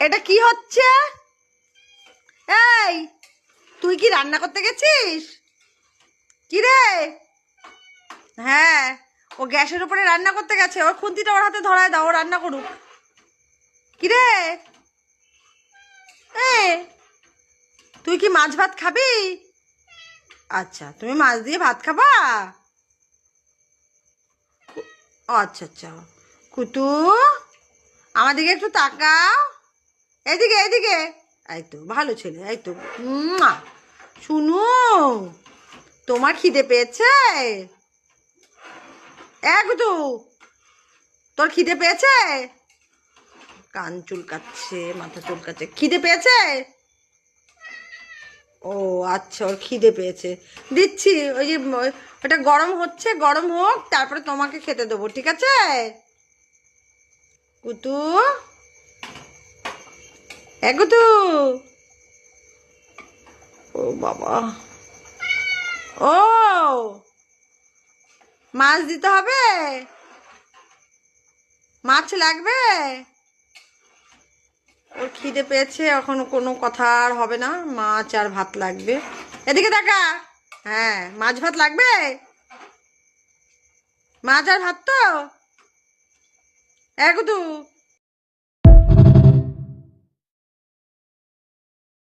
এটা কি হচ্ছে? এই, তুই কি রান্না করতে গেছিস? কি রে? হ্যাঁ, ও গ্যাসের উপরে রান্না করতে গেছে। ওর খুন্তিটা ওর হাতে ধরায় দাও, ও রান্না করুক। কি রে? এ, তুই কি মাছ ভাত খাবি? আচ্ছা, তুমি মাছ দিয়ে ভাত খাবা? ও আচ্ছা আচ্ছা। কুতু, আমার দিকে একটু তাকাও। এদিকে এদিকে। এই তো ভালো ছেলে, এই তো। মুয়া। শুনু, তোমার খিদে পেয়েছে? কুতু, তোর খিদে পেয়েছে? কান চুলকাচ্ছে, মাথা চুলকাচ্ছে। খিদে পেয়েছে? ও আচ্ছা, ওর খিদে পেয়েছে। দিচ্ছি, ওই যে ওটা গরম হচ্ছে, গরম হোক, তারপরে তোমাকে খেতে দেবো, ঠিক আছে? কুতু, কুতু। ও বাবা, ও মাছ দিতে হবে? মাছ লাগবে? ওর খিদে পেয়েছে, এখন কোনো কথা আর হবে না। মাছ আর ভাত লাগবে। এদিকে দেখা। হ্যাঁ, মাছ ভাত লাগবে। মাছ আর ভাত তো। কুতু,